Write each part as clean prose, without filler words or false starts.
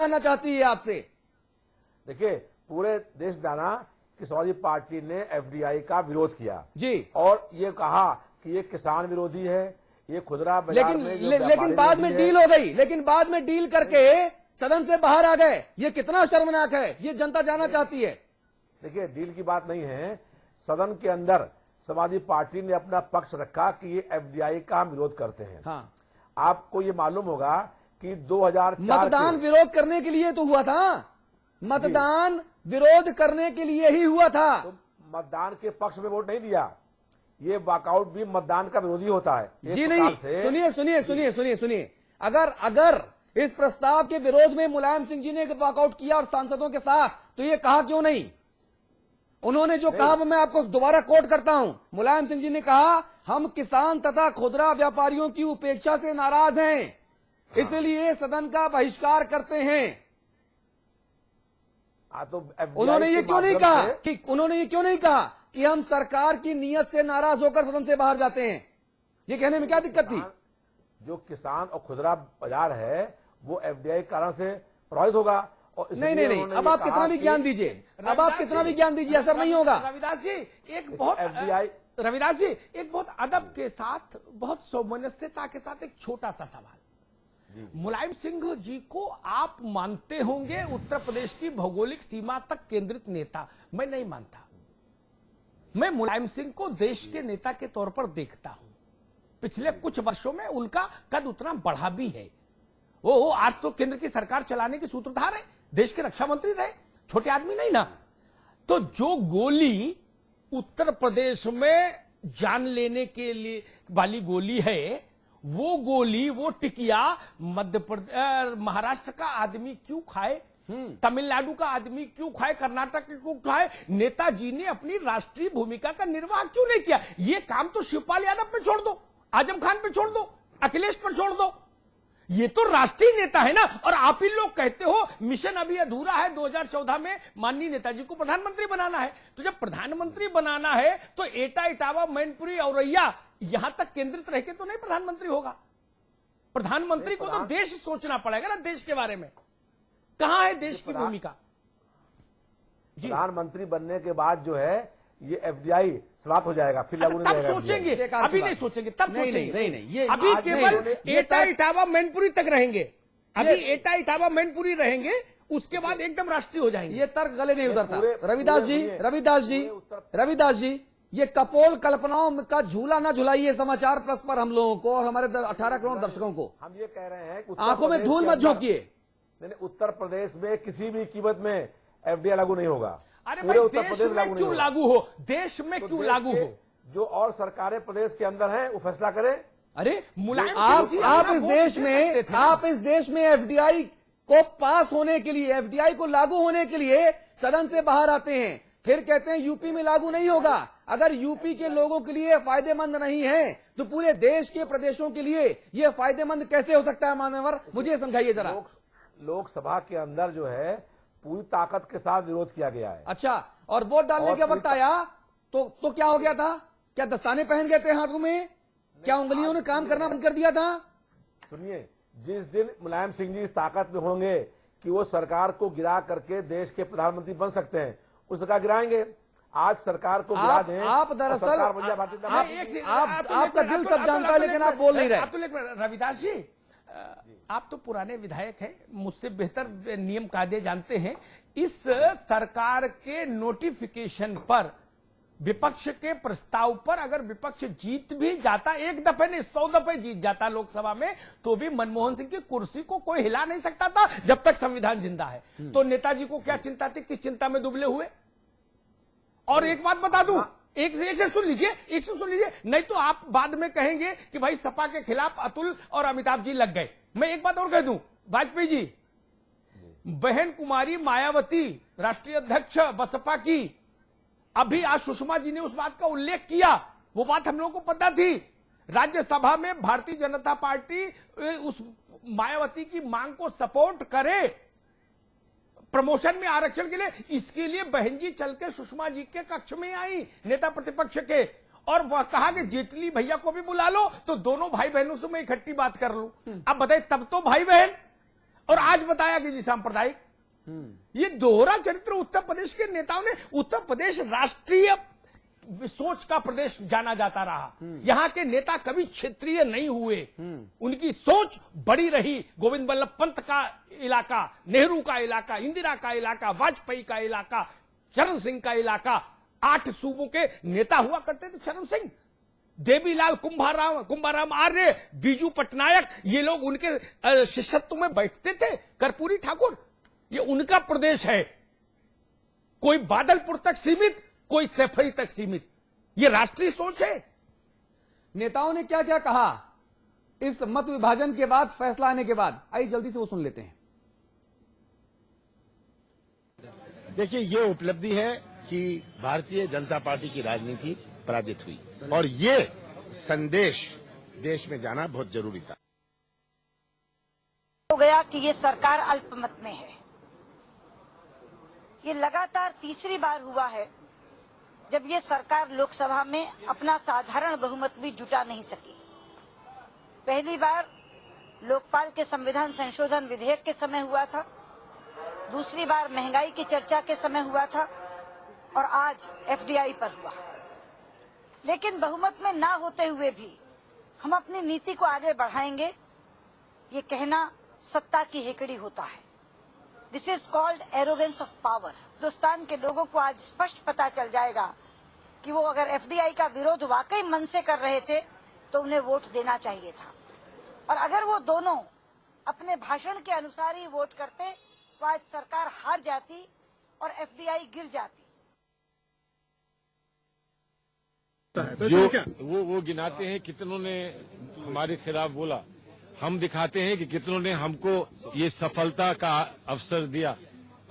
जानना चाहती है आपसे। देखिए, पूरे देश जाना कि समाजवादी पार्टी ने एफडीआई का विरोध किया जी, और ये कहा कि ये किसान विरोधी है, ये खुदरा बाजार में जो लेकिन बाद में डील हो गई, लेकिन बाद में डील करके सदन से बाहर आ गए। ये कितना शर्मनाक है, ये जनता जानना चाहती है। देखिए, डील की बात नहीं है। सदन के अंदर समाजवादी पार्टी ने अपना पक्ष रखा कि ये एफडीआई का हम विरोध करते हैं। हाँ, आपको ये मालूम होगा कि 2004 मतदान विरोध करने के लिए तो हुआ था, मतदान विरोध करने के लिए ही हुआ था। तो मतदान के पक्ष में वोट नहीं दिया। ये वॉकआउट भी मतदान का विरोधी होता है। जी नहीं, सुनिए, अगर इस प्रस्ताव के विरोध में मुलायम सिंह जी ने वॉकआउट किया और सांसदों के साथ, तो ये कहा क्यों नहीं? उन्होंने जो कहा वो मैं आपको दोबारा कोट करता हूं। मुलायम सिंह जी ने कहा, हम किसान तथा खुदरा व्यापारियों की उपेक्षा से नाराज हैं, इसलिए सदन का बहिष्कार करते हैं। तो उन्होंने ये क्यों नहीं कहा कि हम सरकार की नीयत से नाराज होकर सदन से बाहर जाते हैं? ये कहने में क्या दिक्कत थी? जो किसान और खुदरा बाजार है वो एफडीआई कारण से प्रभावित होगा। और नहीं, अब आप कितना भी ज्ञान दीजिए, असर नहीं होगा। रविदास जी एक बहुत अदब के साथ, बहुत सौमनस्यता के साथ एक छोटा सा सवाल। मुलायम सिंह जी को आप मानते होंगे उत्तर प्रदेश की भौगोलिक सीमा तक केंद्रित नेता। मैं नहीं मानता। मैं मुलायम सिंह को देश के नेता के तौर पर देखता हूं। पिछले कुछ वर्षों में उनका कद उतना बढ़ा भी है। वो आज तो केंद्र की सरकार चलाने के सूत्रधार है, देश के रक्षा मंत्री रहे, छोटे आदमी नहीं ना। तो जो गोली उत्तर प्रदेश में जान लेने के लिए वाली गोली है, वो गोली, वो टिकिया मध्य प्रदेश, महाराष्ट्र का आदमी क्यों खाए, तमिलनाडु का आदमी क्यों खाए, कर्नाटक क्यों खाए? नेताजी ने अपनी राष्ट्रीय भूमिका का निर्वाह क्यों नहीं किया? ये काम तो शिवपाल यादव पे छोड़ दो, आजम खान पे छोड़ दो, अखिलेश पर छोड़ दो। ये तो राष्ट्रीय नेता है ना। और आप ही लोग कहते हो मिशन अभी अधूरा है, 2014 में माननीय नेताजी को प्रधानमंत्री बनाना है। तो जब प्रधानमंत्री बनाना है तो एटा, इटावा, मैनपुरी, औरैया यहां तक केंद्रित रह के तो नहीं प्रधानमंत्री होगा। प्रधानमंत्री को तो देश सोचना पड़ेगा ना, देश के बारे में। कहां है देश की भूमिका? प्रधानमंत्री बनने के बाद जो है ये एफडीआई समाप्त हो जाएगा, फिर लागू नहीं तब रहेगा। सोचेंगे, अभी नहीं सोचेंगे, तब सोचेंगे। नहीं, ये अभी केवल एटा, इटावा, मैनपुरी तक रहेंगे। अभी एटा, इटावा, मैनपुरी रहेंगे, उसके बाद एकदम राष्ट्रीय हो जाएंगे। ये तर्क गले नहीं उतरता। रविदास जी, ये कपोल कल्पनाओं का झूला ना झुलाइए समाचार प्लस पर हम लोगों को और हमारे 18 करोड़ दर्शकों को। हम ये कह रहे हैं कि आंखों में धूल मत झोंकिए। उत्तर प्रदेश में किसी भी कीमत में एफडीआई लागू नहीं होगा। अरे भाई, देश में क्यों लागू हो? देश में क्यों लागू हो? जो और सरकारें प्रदेश के अंदर हैं वो फैसला करें। अरे आप इस देश में एफडीआई को पास होने के लिए, एफडीआई को लागू होने के लिए सदन से बाहर आते हैं, फिर कहते हैं यूपी में लागू नहीं होगा। अगर यूपी के लोगों के लिए फायदेमंद नहीं है तो पूरे देश के प्रदेशों के लिए यह फायदेमंद कैसे हो सकता है? मान्यवर, मुझे समझाइए जरा। लोकसभा के अंदर जो है पूरी ताकत के साथ विरोध किया गया है। अच्छा, और वोट डालने का वक्त आया तो क्या हो गया था? क्या दस्ताने पहन गए थे हाथों में? क्या उंगलियों ने काम करना बंद कर दिया था? सुनिए, जिस दिन मुलायम सिंह जी इस ताकत में होंगे कि वो सरकार को गिरा करके देश के प्रधानमंत्री बन सकते हैं, उस सरकार गिराएंगे। आज सरकार को गिरा दें। आप दरअसल आपका दिल सब जानता है, लेकिन आप बोल नहीं रहे। रविदास जी, आप तो पुराने विधायक हैं, मुझसे बेहतर नियम कायदे जानते हैं। इस सरकार के नोटिफिकेशन पर, विपक्ष के प्रस्ताव पर अगर विपक्ष जीत भी जाता, एक दफे नहीं 100 दफे जीत जाता लोकसभा में, तो भी मनमोहन सिंह की कुर्सी को कोई हिला नहीं सकता था जब तक संविधान जिंदा है। तो नेताजी को क्या चिंता थी? किस चिंता में दुबले हुए? और एक बात बता दूं, एक से सुन लीजिए, नहीं तो आप बाद में कहेंगे कि भाई सपा के खिलाफ अतुल और अमिताभ जी लग गए। मैं एक बात और कह दूं, वाजपेयी जी, बहन कुमारी मायावती राष्ट्रीय अध्यक्ष बसपा की, अभी आज सुषमा जी ने उस बात का उल्लेख किया, वो बात हम लोगों को पता थी। राज्यसभा में भारतीय जनता पार्टी उस मायावती की मांग को सपोर्ट करे प्रमोशन में, आरक्षण के लिए। इसके लिए बहन जी चल के सुषमा जी के कक्ष में आई, नेता प्रतिपक्ष के, और वह कहा कि जेटली भैया को भी बुला लो तो दोनों भाई बहनों से मैं इकट्ठी बात कर लूं। अब बताइए, तब तो भाई बहन और आज बताया कि जी सांप्रदायिक। ये दोहरा चरित्र उत्तर प्रदेश के नेताओं ने, उत्तर प्रदेश राष्ट्रीय सोच का प्रदेश जाना जाता रहा। यहां के नेता कभी क्षेत्रीय नहीं हुए, उनकी सोच बड़ी रही। गोविंद बल्लभ पंत का इलाका, नेहरू का इलाका, इंदिरा का इलाका, वाजपेयी का इलाका, चरण सिंह का इलाका, 8 सूबों के नेता हुआ करते थे। चरण सिंह, देवीलाल कुंभाराम आर्य, बीजू पटनायक, ये लोग उनके शिष्यत्व में बैठते थे। कर्पूरी ठाकुर, ये उनका प्रदेश है। कोई बादलपुर तक सीमित, कोई सैफई तक सीमित। ये राष्ट्रीय सोच है। नेताओं ने क्या क्या कहा इस मत विभाजन के बाद, फैसला आने के बाद? आइए जल्दी से वो सुन लेते हैं। देखिए, ये उपलब्धि है कि भारतीय जनता पार्टी की राजनीति पराजित हुई और ये संदेश देश में जाना बहुत जरूरी था। हो गया कि ये सरकार अल्पमत में है। ये लगातार तीसरी बार हुआ है जब ये सरकार लोकसभा में अपना साधारण बहुमत भी जुटा नहीं सकी। पहली बार लोकपाल के संविधान संशोधन विधेयक के समय हुआ था, दूसरी बार महंगाई की चर्चा के समय हुआ था और आज एफडीआई पर हुआ। लेकिन बहुमत में ना होते हुए भी हम अपनी नीति को आगे बढ़ाएंगे, ये कहना सत्ता की हेकड़ी होता है। This is called arrogance of power. Hindustan के लोगों को आज स्पष्ट पता चल जाएगा कि वो अगर एफडीआई का विरोध वाकई मन से कर रहे थे तो उन्हें वोट देना चाहिए था, और अगर वो दोनों अपने भाषण के अनुसार ही वोट करते तो आज सरकार हार जाती और एफडीआई गिर जाती। जो वो गिनाते हैं कितनों ने हमारे खिलाफ बोला, हम दिखाते हैं कि कितनों ने हमको ये सफलता का अवसर दिया।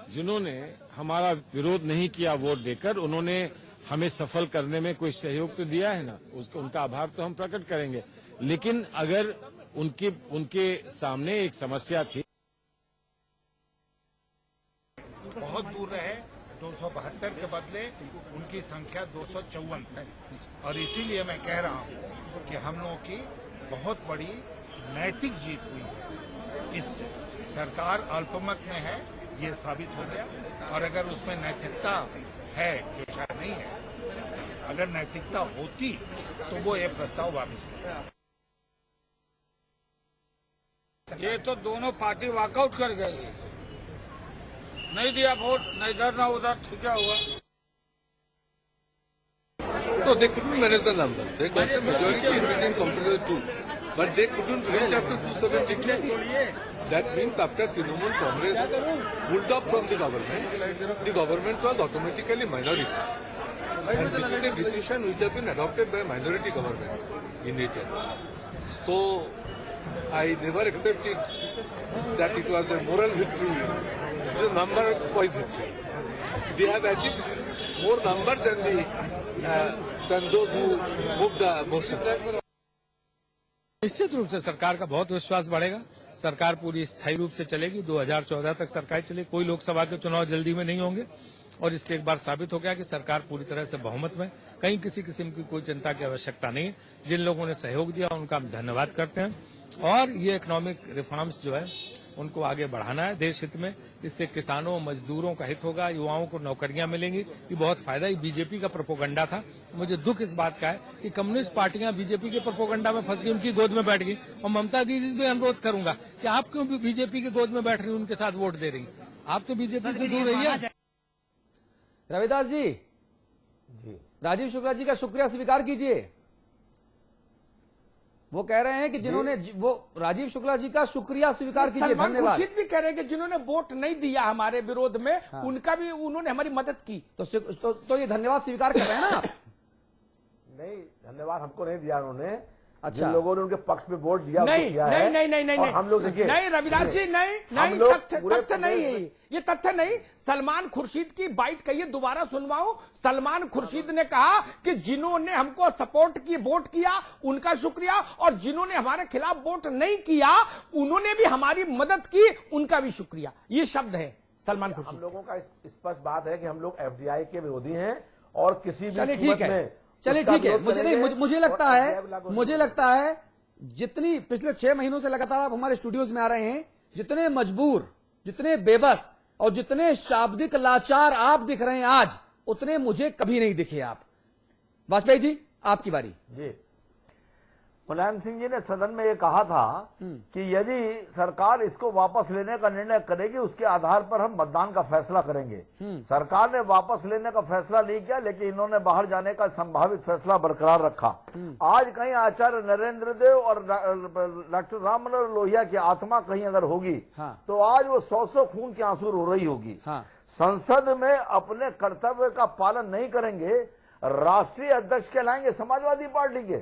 जिन्होंने हमारा विरोध नहीं किया वोट देकर, उन्होंने हमें सफल करने में कोई सहयोग तो दिया है ना, उसको उनका आभार तो हम प्रकट करेंगे। लेकिन अगर उनके सामने एक समस्या थी, बहुत दूर रहे, 272 के बदले उनकी संख्या 254 है और इसीलिए मैं कह रहा हूं कि हम लोगों की बहुत बड़ी नैतिक जीत हुई है। इससे सरकार अल्पमत में है, ये साबित हो गया। और अगर उसमें नैतिकता है, जो शायद नहीं है, अगर नैतिकता होती तो वो ये प्रस्ताव वापस लेता। ये तो दोनों पार्टी वॉकआउट कर गई, नहीं दिया वोट, न इधर न उधर, ठीक है हुआ। No, they couldn't manage the numbers. They got the majority in between compared to the two. But they couldn't reach up to 272. That means after Trinamool Congress pulled up from the government was automatically minority. And this is a decision which has been adopted by minority government in nature. So, I never accepted that it was a moral victory. It was a number-wise victory. They have achieved more numbers than those who moved the motion. निश्चित रूप से सरकार का बहुत विश्वास बढ़ेगा। सरकार पूरी स्थायी रूप से चलेगी, 2014 तक सरकार चलेगी। कोई लोकसभा के चुनाव जल्दी में नहीं होंगे और इससे एक बार साबित हो गया कि सरकार पूरी तरह से बहुमत में, कहीं किसी किस्म की कोई चिंता की आवश्यकता नहीं है। जिन लोगों ने सहयोग दिया उनका हम धन्यवाद करते हैं और ये इकोनॉमिक रिफॉर्म्स जो है उनको आगे बढ़ाना है देश हित में। इससे किसानों, मजदूरों का हित होगा, युवाओं को नौकरियां मिलेंगी। ये बहुत फायदा। ये बीजेपी का प्रोपोगंडा था। मुझे दुख इस बात का है कि कम्युनिस्ट पार्टियां बीजेपी के प्रोपोगंडा में फंस गई, उनकी गोद में बैठ गई। और ममता दीदी से भी अनुरोध करूंगा कि आप क्यों बीजेपी की गोद में बैठ रही, उनके साथ वोट दे रही, आप तो बीजेपी से दूर रहिए। रविदास जी, राजीव शुक्ला जी का शुक्रिया स्वीकार कीजिए। वो कह रहे हैं कि जिन्होंने वो राजीव शुक्ला जी का शुक्रिया स्वीकार कीजिए, धन्यवाद। खुर्शीद भी कह रहे हैं कि जिन्होंने वोट नहीं दिया हमारे विरोध में, हाँ। उनका भी, उन्होंने हमारी मदद की। तो ये धन्यवाद स्वीकार कर रहे हैं ना? नहीं, धन्यवाद हमको नहीं दिया उन्होंने। अच्छा, जिन लोगों ने उनके पक्ष में वोट दिया, नहीं नहीं, हम लोग देखिए, नहीं रविदास जी, नहीं, तथ्य नहीं है ये, तथ्य नहीं। सलमान खुर्शीद की बाइट कहिए, दोबारा सुनवाऊं। सलमान खुर्शीद ने कहा कि जिन्होंने हमको सपोर्ट की, वोट किया, उनका शुक्रिया, और जिन्होंने हमारे खिलाफ वोट नहीं किया, उन्होंने भी हमारी मदद की, उनका भी शुक्रिया। ये शब्द है सलमान खुर्शीद। हम लोगों का स्पष्ट बात है कि हम लोग एफडीआई के विरोधी हैं और किसी भी ठीक है, चलिए ठीक है। मुझे लगता है जितनी पिछले 6 महीनों से लगातार आप हमारे स्टूडियोज में आ रहे हैं, जितने मजबूर, जितने बेबस और जितने शाब्दिक लाचार आप दिख रहे हैं आज, उतने मुझे कभी नहीं दिखे आप। वाजपेयी जी, आपकी बारी। जी, मुलायम सिंह जी ने सदन में ये कहा था कि यदि सरकार इसको वापस लेने का निर्णय करेगी उसके आधार पर हम मतदान का फैसला करेंगे। सरकार ने वापस लेने का फैसला नहीं किया, लेकिन इन्होंने बाहर जाने का संभावित फैसला बरकरार रखा। आज कहीं आचार्य नरेंद्र देव और डॉक्टर राम मनोहर लोहिया की आत्मा कहीं अगर होगी तो आज वो 100 खून के आंसू रो रही होगी। संसद में अपने कर्तव्य का पालन नहीं करेंगे, राष्ट्रीय अध्यक्ष कहलाएंगे समाजवादी पार्टी के,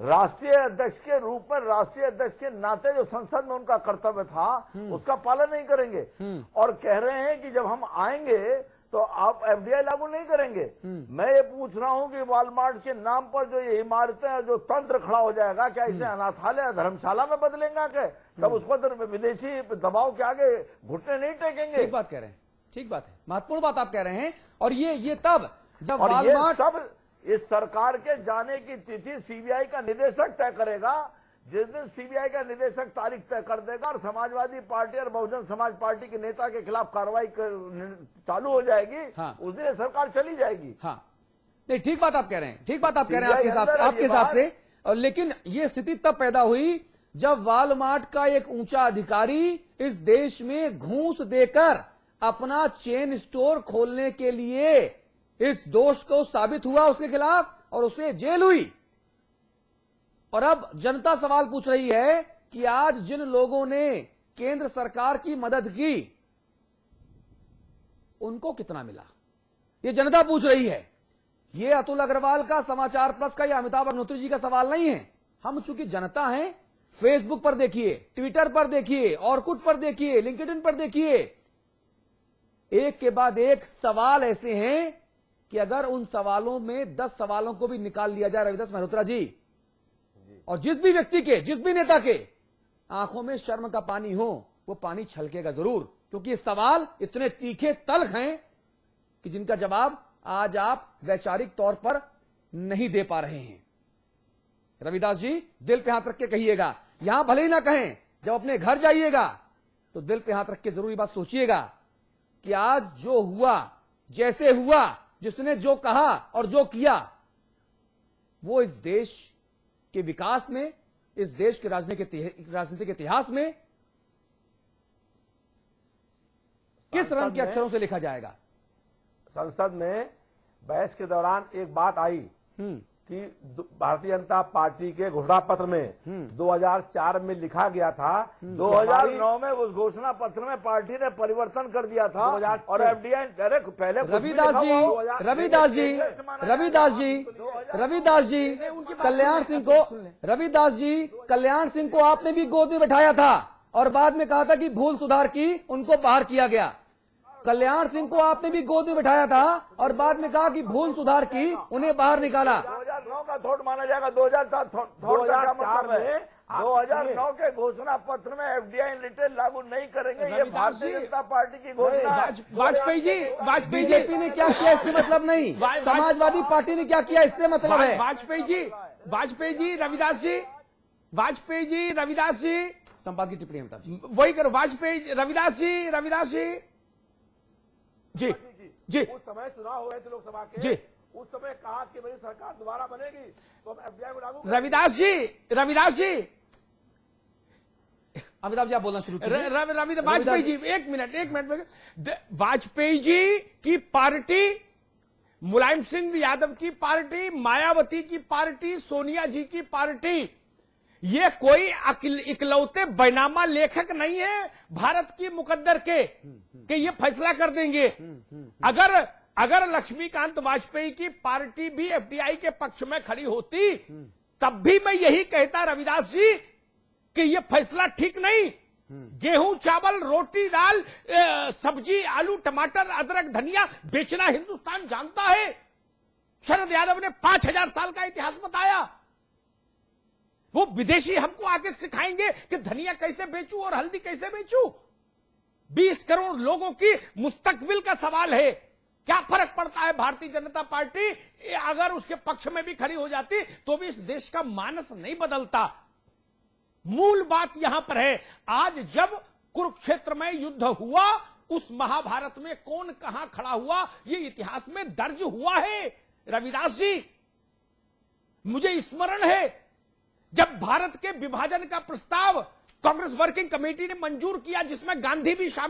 राष्ट्रीय अध्यक्ष के रूप में, राष्ट्रीय अध्यक्ष के नाते जो संसद में उनका कर्तव्य था उसका पालन नहीं करेंगे और कह रहे हैं कि जब हम आएंगे तो आप एफडीआई लागू नहीं करेंगे। मैं ये पूछ रहा हूं कि वॉलमार्ट के नाम पर जो ये इमारतें जो तंत्र खड़ा हो जाएगा, क्या इसे अनाथालय धर्मशाला में बदलेंगे क्या? तब उस पर विदेशी दबाव के आगे घुटने नहीं टेकेंगे। ठीक बात कह रहे हैं, ठीक बात है, महत्वपूर्ण बात आप कह रहे हैं। और ये तब जब और ये वॉलमार्ट सब इस सरकार के जाने की तिथि सीबीआई का निदेशक तय करेगा। जिस दिन सीबीआई का निदेशक तारीख तय कर देगा और समाजवादी पार्टी और बहुजन समाज पार्टी के नेता के खिलाफ कार्रवाई चालू हो जाएगी, उस दिन सरकार चली जाएगी। हाँ, नहीं, ठीक बात आप कह रहे हैं, ठीक बात आप कह रहे हैं आपके हिसाब से। और लेकिन ये स्थिति तब पैदा हुई जब वॉलमार्ट का एक ऊंचा अधिकारी इस देश में घूस देकर अपना चेन स्टोर खोलने के लिए इस दोष को साबित हुआ उसके खिलाफ और उसे जेल हुई। और अब जनता सवाल पूछ रही है कि आज जिन लोगों ने केंद्र सरकार की मदद की उनको कितना मिला, ये जनता पूछ रही है। ये अतुल अग्रवाल का, समाचार प्लस का या अमिताभ अग्निहोत्री जी का सवाल नहीं है। हम चूंकि जनता हैं, फेसबुक पर देखिए, ट्विटर पर देखिए, ऑर्कुट पर देखिए, लिंक्डइन पर देखिए, एक के बाद एक सवाल ऐसे हैं कि अगर उन सवालों में 10 सवालों को भी निकाल लिया जाए रविदास मल्होत्रा जी, और जिस भी व्यक्ति के, जिस भी नेता के आंखों में शर्म का पानी हो, वो पानी छलकेगा जरूर, क्योंकि ये सवाल इतने तीखे तल्ख हैं कि जिनका जवाब आज आप वैचारिक तौर पर नहीं दे पा रहे हैं। रविदास जी, दिल पे हाथ रख के कहिएगा, यहां भले ही ना कहें, जब अपने घर जाइएगा तो दिल पे हाथ रख के जरूर ये बात सोचिएगा कि आज जो हुआ, जैसे हुआ, जिसने जो कहा और जो किया, वो इस देश के विकास में, इस देश के राजनीतिक इतिहास में किस रंग के अक्षरों से लिखा जाएगा। संसद में बहस के दौरान एक बात आई कि भारतीय जनता पार्टी के घोषणा पत्र में 2004 में लिखा गया था, 2009 में उस घोषणा पत्र में पार्टी ने परिवर्तन कर दिया था और एफडीआई पहले रविदास जी कल्याण सिंह को आपने भी गोद में बैठाया था और बाद में कहा था कि भूल सुधार की, उनको बाहर किया गया। कल्याण सिंह को आपने भी गोद में बैठाया था और बाद में कहा कि भूल सुधार की, उन्हें बाहर निकाला। 2009 का थोट माना जाएगा। 2009 के घोषणा पत्र में एफडीआई लिमिटेड लागू नहीं करेंगे, ये भारतीय जनता पार्टी की घोषणा है। वाजपेयी जी, बीजेपी ने क्या किया इससे मतलब नहीं, समाजवादी पार्टी ने क्या किया इससे मतलब है। वाजपेयी जी, रविदास जी, संपादक की टिप्पणी अमिताभ जी, वही करो। वाजपेयी, रविदास जी जी जी, उस समय चुनाव हुए थे लोकसभा के जी, उस समय कहा कि मेरी सरकार दोबारा बनेगी तो हम एफडीआई को लागू रविदास जी, अमिताभ जी आप बोलना शुरू कीजिए। वाजपेयी जी, एक मिनट। वाजपेयी जी की पार्टी, मुलायम सिंह यादव की पार्टी, मायावती की पार्टी, सोनिया जी की पार्टी, ये कोई इकलौते बैनामा लेखक नहीं है भारत की मुकद्दर के कि ये फैसला कर देंगे। अगर लक्ष्मीकांत वाजपेयी की पार्टी भी एफडीआई के पक्ष में खड़ी होती तब भी मैं यही कहता रविदास जी कि ये फैसला ठीक नहीं। गेहूं, चावल, रोटी, दाल, सब्जी, आलू, टमाटर, अदरक, धनिया बेचना हिंदुस्तान जानता है। शरद यादव ने 5000 साल का इतिहास बताया। वो विदेशी हमको आके सिखाएंगे कि धनिया कैसे बेचूं और हल्दी कैसे बेचूं। 20 करोड़ लोगों की मुस्तकबिल का सवाल है। क्या फर्क पड़ता है भारतीय जनता पार्टी अगर उसके पक्ष में भी खड़ी हो जाती तो भी इस देश का मानस नहीं बदलता। मूल बात यहां पर है, आज जब कुरुक्षेत्र में युद्ध हुआ, उस महाभारत में कौन कहां खड़ा हुआ, ये इतिहास में दर्ज हुआ है। रविदास जी, मुझे स्मरण है जब भारत के विभाजन का प्रस्ताव कांग्रेस वर्किंग कमेटी ने मंजूर किया, जिसमें गांधी भी शामिल